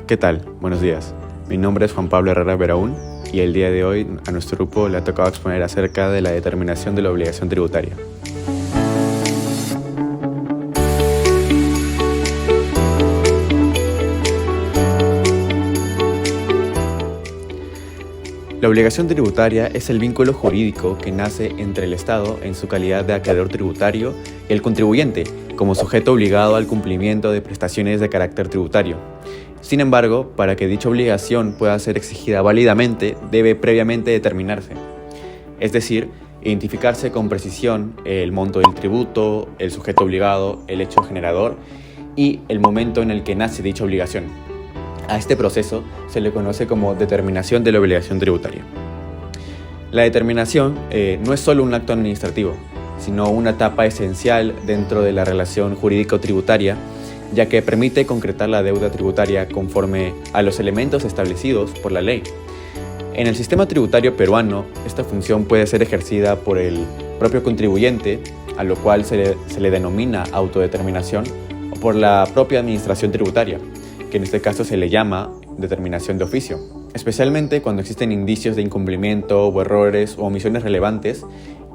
¿Qué tal? Buenos días. Mi nombre es Juan Pablo Herrera Veraún y el día de hoy a nuestro grupo le ha tocado exponer acerca de la determinación de la obligación tributaria. La obligación tributaria es el vínculo jurídico que nace entre el Estado en su calidad de acreedor tributario y el contribuyente como sujeto obligado al cumplimiento de prestaciones de carácter tributario. Sin embargo, para que dicha obligación pueda ser exigida válidamente, debe previamente determinarse, es decir, identificarse con precisión el monto del tributo, el sujeto obligado, el hecho generador y el momento en el que nace dicha obligación. A este proceso se le conoce como determinación de la obligación tributaria. La determinación no es solo un acto administrativo, sino una etapa esencial dentro de la relación jurídico-tributaria, ya que permite concretar la deuda tributaria conforme a los elementos establecidos por la ley. En el sistema tributario peruano, esta función puede ser ejercida por el propio contribuyente, a lo cual se le denomina autodeterminación, o por la propia administración tributaria, que en este caso se le llama determinación de oficio. Especialmente cuando existen indicios de incumplimiento o errores o omisiones relevantes,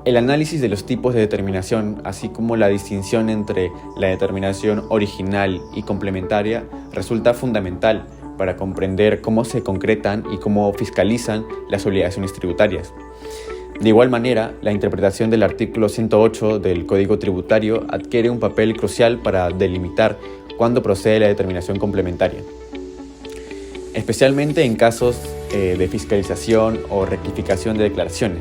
el análisis de los tipos de determinación, así como la distinción entre la determinación original y complementaria, resulta fundamental para comprender cómo se concretan y cómo fiscalizan las obligaciones tributarias. De igual manera, la interpretación del artículo 108 del Código Tributario adquiere un papel crucial para delimitar cuándo procede la determinación complementaria, especialmente en casos de fiscalización o rectificación de declaraciones.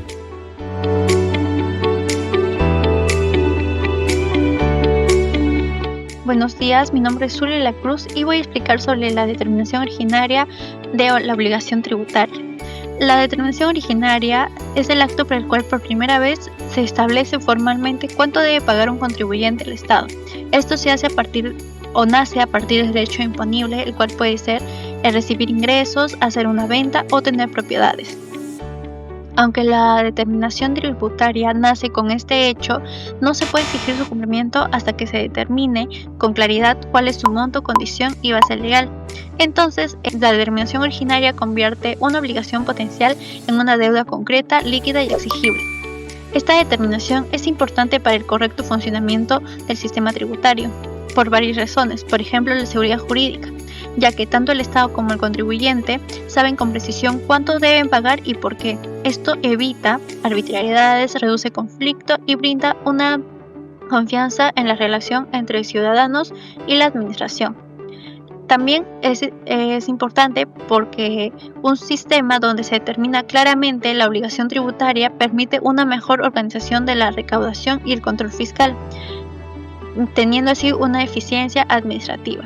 Buenos días, mi nombre es Zulia La Cruz y voy a explicar sobre la determinación originaria de la obligación tributaria. La determinación originaria es el acto por el cual por primera vez se establece formalmente cuánto debe pagar un contribuyente al Estado. Esto se hace nace a partir del derecho imponible, el cual puede ser el recibir ingresos, hacer una venta o tener propiedades. Aunque la determinación tributaria nace con este hecho, no se puede exigir su cumplimiento hasta que se determine con claridad cuál es su monto, condición y base legal. Entonces, la determinación originaria convierte una obligación potencial en una deuda concreta, líquida y exigible. Esta determinación es importante para el correcto funcionamiento del sistema tributario, por varias razones, por ejemplo la seguridad jurídica, ya que tanto el Estado como el contribuyente saben con precisión cuánto deben pagar y por qué. Esto evita arbitrariedades, reduce conflicto y brinda una confianza en la relación entre ciudadanos y la administración. También es importante porque un sistema donde se determina claramente la obligación tributaria permite una mejor organización de la recaudación y el control fiscal, teniendo así una eficiencia administrativa.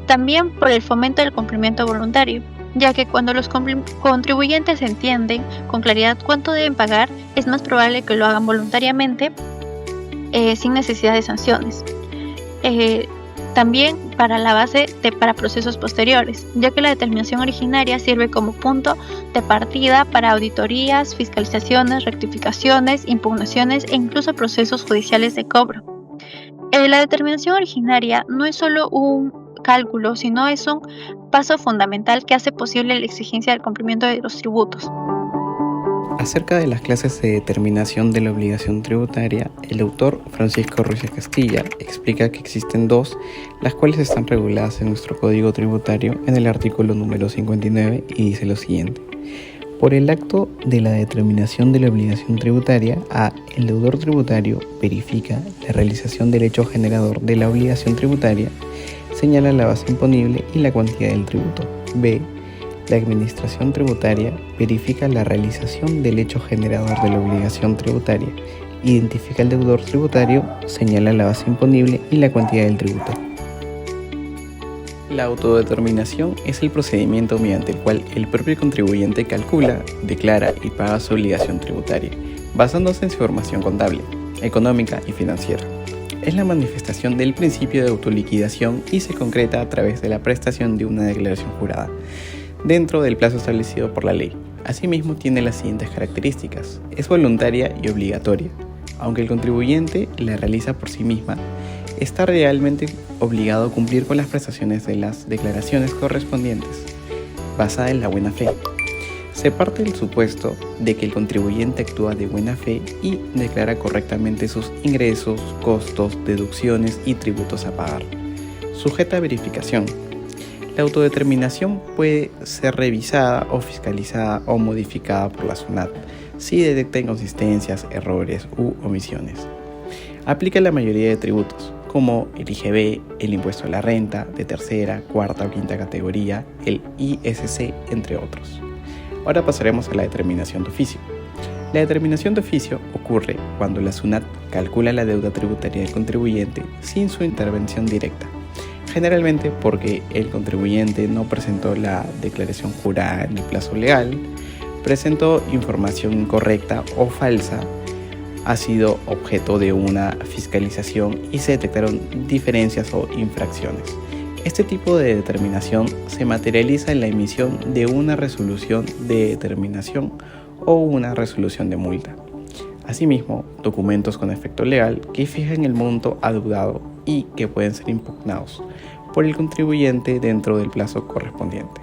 También por el fomento del cumplimiento voluntario, ya que cuando los contribuyentes entienden con claridad cuánto deben pagar, es más probable que lo hagan voluntariamente sin necesidad de sanciones. También para la base para procesos posteriores, ya que la determinación originaria sirve como punto de partida para auditorías, fiscalizaciones, rectificaciones, impugnaciones e incluso procesos judiciales de cobro. La determinación originaria no es solo un cálculo, sino es un paso fundamental que hace posible la exigencia del cumplimiento de los tributos. Acerca de las clases de determinación de la obligación tributaria, el autor Francisco Ruiz Castilla explica que existen dos, las cuales están reguladas en nuestro Código Tributario en el artículo número 59 y dice lo siguiente. Por el acto de la determinación de la obligación tributaria, A. El deudor tributario verifica la realización del hecho generador de la obligación tributaria, señala la base imponible y la cuantía del tributo. B. La administración tributaria verifica la realización del hecho generador de la obligación tributaria, identifica al deudor tributario, señala la base imponible y la cuantía del tributo. La autodeterminación es el procedimiento mediante el cual el propio contribuyente calcula, declara y paga su obligación tributaria, basándose en su información contable, económica y financiera. Es la manifestación del principio de autoliquidación y se concreta a través de la prestación de una declaración jurada, dentro del plazo establecido por la ley. Asimismo, tiene las siguientes características. Es voluntaria y obligatoria. Aunque el contribuyente la realiza por sí misma, está realmente obligado a cumplir con las prestaciones de las declaraciones correspondientes, basada en la buena fe. Se parte del supuesto de que el contribuyente actúa de buena fe y declara correctamente sus ingresos, costos, deducciones y tributos a pagar. Sujeta a verificación. La autodeterminación puede ser revisada o fiscalizada o modificada por la SUNAT si detecta inconsistencias, errores u omisiones. Aplica la mayoría de tributos, como el IGB, el impuesto a la renta de tercera, cuarta o quinta categoría, el ISC, entre otros. Ahora pasaremos a la determinación de oficio. La determinación de oficio ocurre cuando la SUNAT calcula la deuda tributaria del contribuyente sin su intervención directa, generalmente porque el contribuyente no presentó la declaración jurada en el plazo legal, presentó información incorrecta o falsa, ha sido objeto de una fiscalización y se detectaron diferencias o infracciones. Este tipo de determinación se materializa en la emisión de una resolución de determinación o una resolución de multa. Asimismo, documentos con efecto legal que fijan el monto adeudado y que pueden ser impugnados por el contribuyente dentro del plazo correspondiente.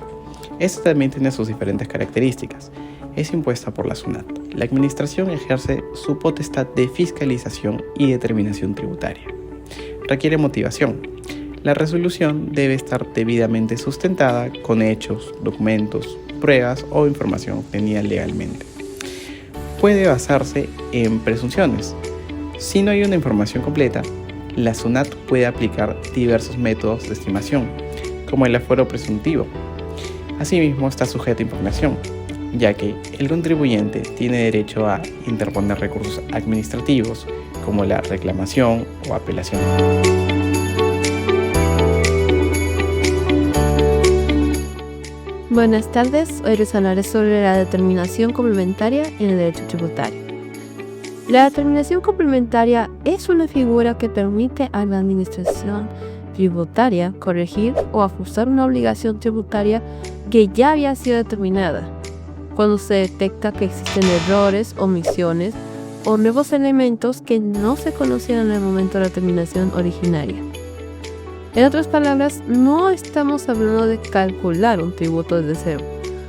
Esta también tiene sus diferentes características. Es impuesta por la SUNAT. La administración ejerce su potestad de fiscalización y determinación tributaria. Requiere motivación. La resolución debe estar debidamente sustentada con hechos, documentos, pruebas o información obtenida legalmente. Puede basarse en presunciones. Si no hay una información completa, la SUNAT puede aplicar diversos métodos de estimación, como el aforo presuntivo. Asimismo, está sujeta a impugnación, ya que el contribuyente tiene derecho a interponer recursos administrativos, como la reclamación o apelación. Buenas tardes, hoy les hablaré sobre la determinación complementaria en el derecho tributario. La determinación complementaria es una figura que permite a la administración tributaria corregir o ajustar una obligación tributaria que ya había sido determinada, cuando se detecta que existen errores, omisiones o nuevos elementos que no se conocían en el momento de la determinación originaria. En otras palabras, no estamos hablando de calcular un tributo desde cero,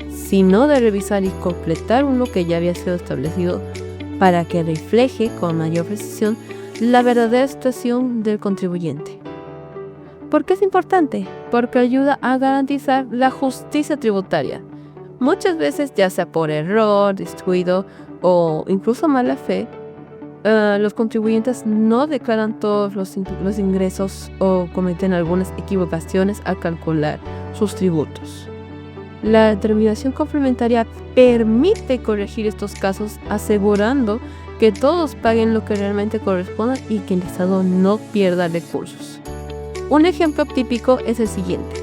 sino de revisar y completar uno que ya había sido establecido para que refleje con mayor precisión la verdadera situación del contribuyente. ¿Por qué es importante? Porque ayuda a garantizar la justicia tributaria. Muchas veces, ya sea por error, descuido o incluso mala fe, los contribuyentes no declaran todos los ingresos o cometen algunas equivocaciones al calcular sus tributos. La determinación complementaria permite corregir estos casos, asegurando que todos paguen lo que realmente corresponda y que el Estado no pierda recursos. Un ejemplo típico es el siguiente.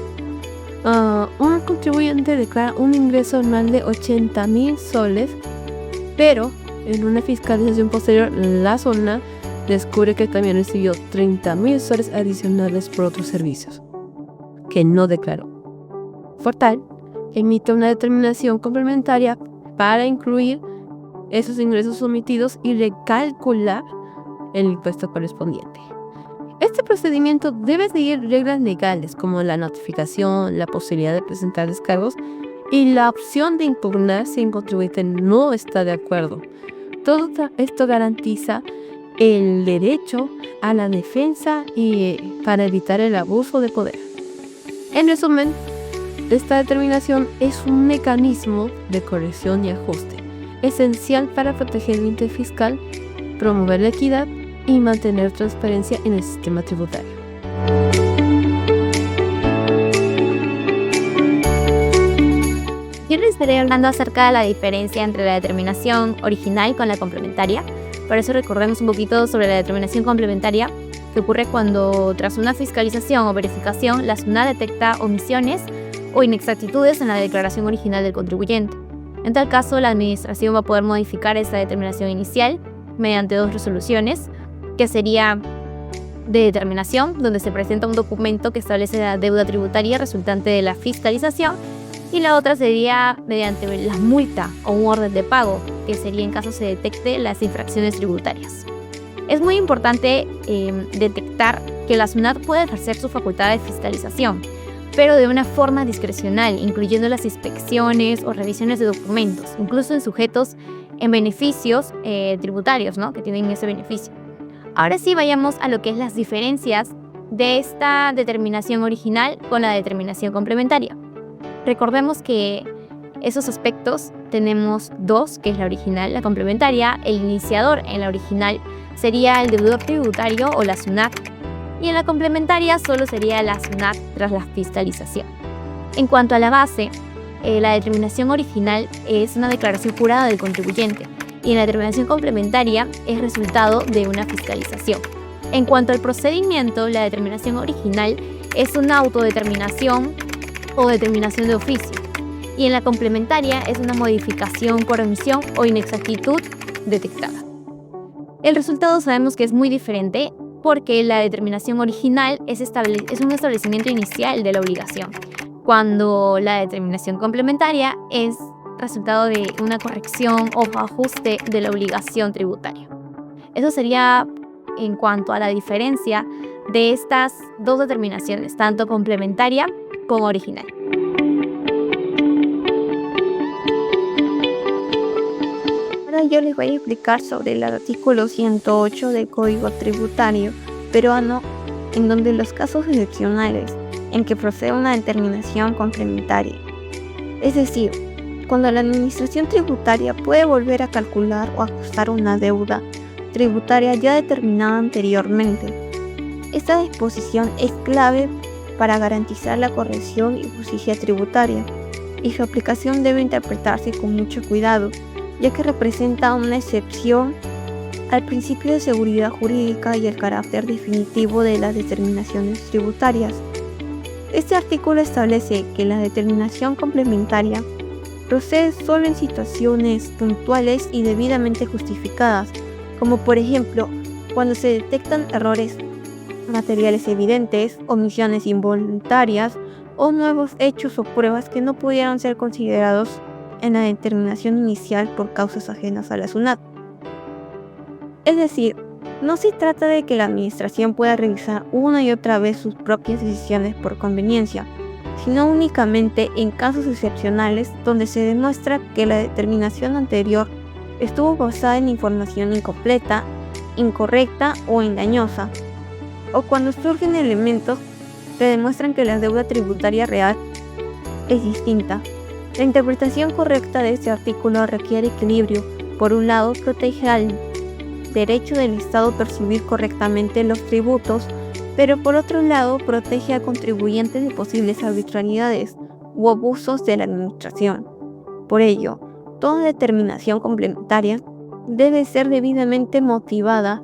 Un contribuyente declara un ingreso anual de 80,000 soles, pero en una fiscalización posterior, la SUNAT descubre que también recibió 30,000 soles adicionales por otros servicios que no declaró. Por tal, emite una determinación complementaria para incluir esos ingresos omitidos y recalcular el impuesto correspondiente. Este procedimiento debe seguir reglas legales como la notificación, la posibilidad de presentar descargos y la opción de impugnar si el contribuyente no está de acuerdo. Todo esto garantiza el derecho a la defensa y para evitar el abuso de poder. En resumen, esta determinación es un mecanismo de corrección y ajuste, esencial para proteger el interés fiscal, promover la equidad y mantener transparencia en el sistema tributario. Yo les estaré hablando acerca de la diferencia entre la determinación original con la complementaria. Por eso recordemos un poquito sobre la determinación complementaria, que ocurre cuando tras una fiscalización o verificación la SUNAT detecta omisiones o inexactitudes en la declaración original del contribuyente. En tal caso, la administración va a poder modificar esa determinación inicial mediante dos resoluciones, que sería de determinación, donde se presenta un documento que establece la deuda tributaria resultante de la fiscalización, y la otra sería mediante la multa o un orden de pago, que sería en caso se detecte las infracciones tributarias. Es muy importante detectar que la SUNAT puede ejercer su facultad de fiscalización, pero de una forma discrecional, incluyendo las inspecciones o revisiones de documentos, incluso en sujetos en beneficios tributarios, ¿no?, que tienen ese beneficio. Ahora sí, vayamos a lo que es las diferencias de esta determinación original con la determinación complementaria. Recordemos que esos aspectos tenemos dos, que es la original, la complementaria. El iniciador en la original sería el deudor tributario o la SUNAT, y en la complementaria solo sería la SUNAT tras la fiscalización. En cuanto a la base, la determinación original es una declaración jurada del contribuyente y en la determinación complementaria es resultado de una fiscalización. En cuanto al procedimiento, la determinación original es una autodeterminación o determinación de oficio, y en la complementaria es una modificación por omisión o inexactitud detectada. El resultado sabemos que es muy diferente porque la determinación original es un establecimiento inicial de la obligación, cuando la determinación complementaria es resultado de una corrección o ajuste de la obligación tributaria. Eso sería en cuanto a la diferencia de estas dos determinaciones, tanto complementaria como original. Ahora yo les voy a explicar sobre el artículo 108 del Código Tributario peruano, en donde los casos excepcionales en que procede una determinación complementaria, es decir, cuando la administración tributaria puede volver a calcular o ajustar una deuda tributaria ya determinada anteriormente. Esta disposición es clave para garantizar la corrección y justicia tributaria, y su aplicación debe interpretarse con mucho cuidado, ya que representa una excepción al principio de seguridad jurídica y el carácter definitivo de las determinaciones tributarias. Este artículo establece que la determinación complementaria procede solo en situaciones puntuales y debidamente justificadas, como por ejemplo cuando se detectan errores materiales evidentes, omisiones involuntarias o nuevos hechos o pruebas que no pudieron ser considerados en la determinación inicial por causas ajenas a la SUNAT. Es decir, no se trata de que la administración pueda revisar una y otra vez sus propias decisiones por conveniencia, sino únicamente en casos excepcionales donde se demuestra que la determinación anterior estuvo basada en información incompleta, incorrecta o engañosa, o cuando surgen elementos que demuestran que la deuda tributaria real es distinta. La interpretación correcta de este artículo requiere equilibrio. Por un lado, protege al derecho del Estado a percibir correctamente los tributos, pero por otro lado, protege al contribuyente de posibles arbitrariedades u abusos de la administración. Por ello, toda determinación complementaria debe ser debidamente motivada,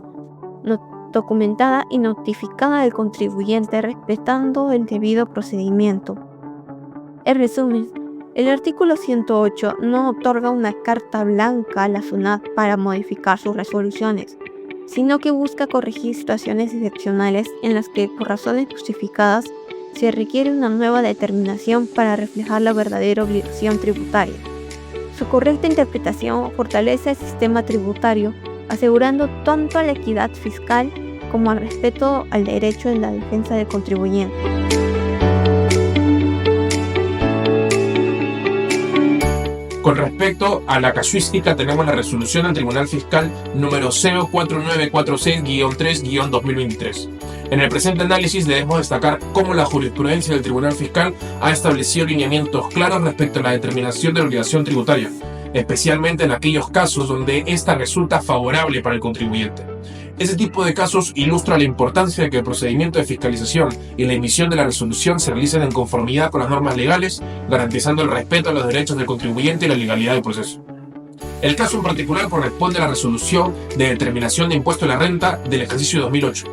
documentada y notificada al contribuyente respetando el debido procedimiento. En resumen, el artículo 108 no otorga una carta blanca a la SUNAT para modificar sus resoluciones, sino que busca corregir situaciones excepcionales en las que, por razones justificadas, se requiere una nueva determinación para reflejar la verdadera obligación tributaria. Su correcta interpretación fortalece el sistema tributario, asegurando tanto la equidad fiscal como el respeto al derecho de la defensa del contribuyente. Con respecto a la casuística, tenemos la resolución del Tribunal Fiscal número 04946-3-2023. En el presente análisis debemos destacar cómo la jurisprudencia del Tribunal Fiscal ha establecido lineamientos claros respecto a la determinación de la obligación tributaria, especialmente en aquellos casos donde ésta resulta favorable para el contribuyente. Este tipo de casos ilustra la importancia de que el procedimiento de fiscalización y la emisión de la resolución se realicen en conformidad con las normas legales, garantizando el respeto a los derechos del contribuyente y la legalidad del proceso. El caso en particular corresponde a la resolución de determinación de impuesto a la renta del ejercicio 2008,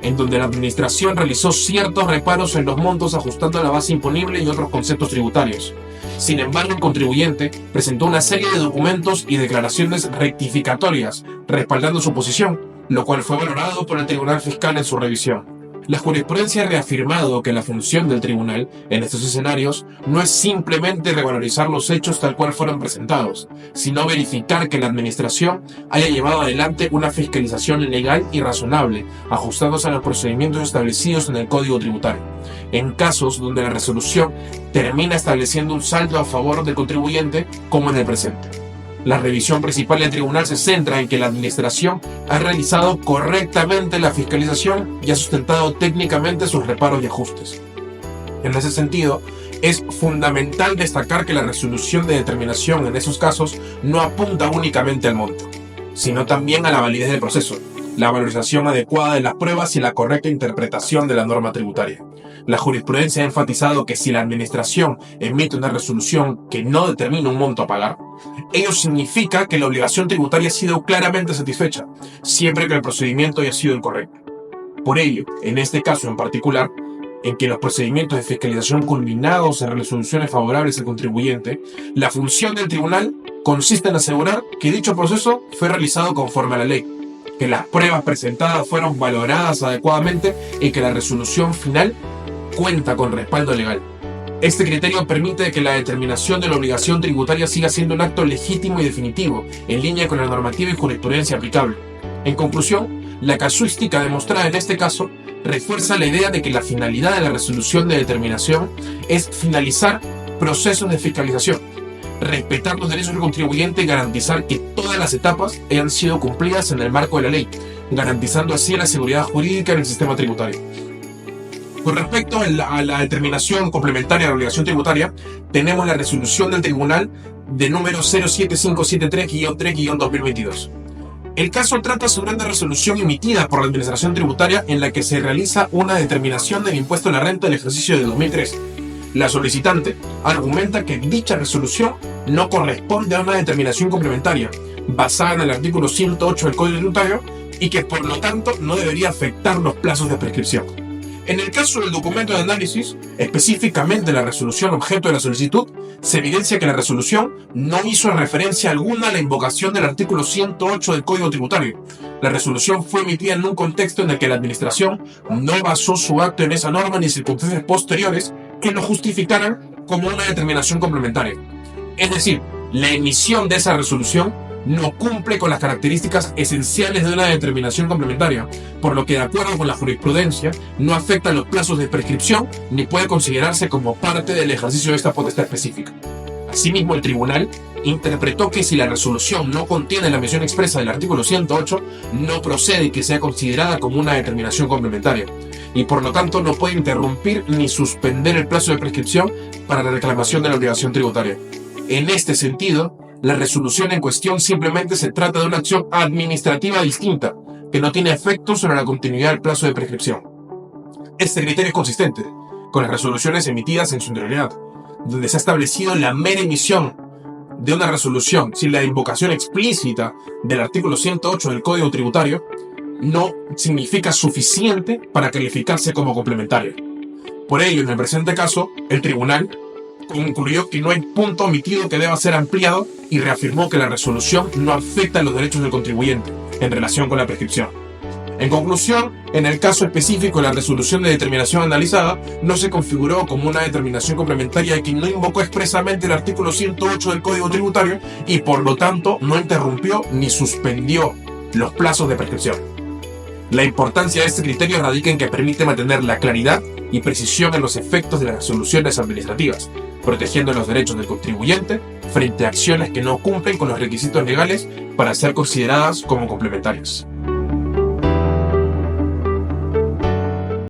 en donde la Administración realizó ciertos reparos en los montos ajustando la base imponible y otros conceptos tributarios. Sin embargo, el contribuyente presentó una serie de documentos y declaraciones rectificatorias respaldando su posición, lo cual fue valorado por el Tribunal Fiscal en su revisión. La jurisprudencia ha reafirmado que la función del tribunal en estos escenarios no es simplemente revalorizar los hechos tal cual fueron presentados, sino verificar que la administración haya llevado adelante una fiscalización legal y razonable, ajustándose a los procedimientos establecidos en el Código Tributario, en casos donde la resolución termina estableciendo un saldo a favor del contribuyente, como en el presente. La revisión principal del tribunal se centra en que la administración ha realizado correctamente la fiscalización y ha sustentado técnicamente sus reparos y ajustes. En ese sentido, es fundamental destacar que la resolución de determinación en esos casos no apunta únicamente al monto, sino también a la validez del proceso, la valorización adecuada de las pruebas y la correcta interpretación de la norma tributaria. La jurisprudencia ha enfatizado que si la administración emite una resolución que no determina un monto a pagar, ello significa que la obligación tributaria ha sido claramente satisfecha, siempre que el procedimiento haya sido el correcto. Por ello, en este caso en particular, en que los procedimientos de fiscalización culminados en resoluciones favorables al contribuyente, la función del tribunal consiste en asegurar que dicho proceso fue realizado conforme a la ley, que las pruebas presentadas fueron valoradas adecuadamente y que la resolución final cuenta con respaldo legal. Este criterio permite que la determinación de la obligación tributaria siga siendo un acto legítimo y definitivo, en línea con la normativa y jurisprudencia aplicable. En conclusión, la casuística demostrada en este caso refuerza la idea de que la finalidad de la resolución de determinación es finalizar procesos de fiscalización, respetar los derechos del contribuyente y garantizar que todas las etapas hayan sido cumplidas en el marco de la ley, garantizando así la seguridad jurídica en el sistema tributario. Con respecto a la determinación complementaria de la obligación tributaria, tenemos la resolución del tribunal de número 07573-3-2022. El caso trata sobre una resolución emitida por la Administración Tributaria en la que se realiza una determinación del impuesto a la renta del ejercicio de 2003. La solicitante argumenta que dicha resolución no corresponde a una determinación complementaria, basada en el artículo 108 del Código Tributario, y que por lo tanto no debería afectar los plazos de prescripción. En el caso del documento de análisis, específicamente la resolución objeto de la solicitud, se evidencia que la resolución no hizo referencia alguna a la invocación del artículo 108 del Código Tributario. La resolución fue emitida en un contexto en el que la Administración no basó su acto en esa norma ni circunstancias posteriores que lo justificaran como una determinación complementaria. Es decir, la emisión de esa resolución no cumple con las características esenciales de una determinación complementaria, por lo que de acuerdo con la jurisprudencia no afecta los plazos de prescripción ni puede considerarse como parte del ejercicio de esta potestad específica. Asimismo, el tribunal interpretó que si la resolución no contiene la mención expresa del artículo 108, no procede que sea considerada como una determinación complementaria, y por lo tanto no puede interrumpir ni suspender el plazo de prescripción para la reclamación de la obligación tributaria. En este sentido, la resolución en cuestión simplemente se trata de una acción administrativa distinta, que no tiene efecto sobre la continuidad del plazo de prescripción. Este criterio es consistente con las resoluciones emitidas en su anterioridad, donde se ha establecido la mera emisión de una resolución sin la invocación explícita del artículo 108 del Código Tributario no significa suficiente para calificarse como complementaria. Por ello, en el presente caso, el tribunal concluyó que no hay punto omitido que deba ser ampliado y reafirmó que la resolución no afecta los derechos del contribuyente en relación con la prescripción. En conclusión, en el caso específico, la resolución de determinación analizada no se configuró como una determinación complementaria y que no invocó expresamente el artículo 108 del Código Tributario y por lo tanto no interrumpió ni suspendió los plazos de prescripción. La importancia de este criterio radica en que permite mantener la claridad y precisión en los efectos de las resoluciones administrativas, protegiendo los derechos del contribuyente frente a acciones que no cumplen con los requisitos legales para ser consideradas como complementarias.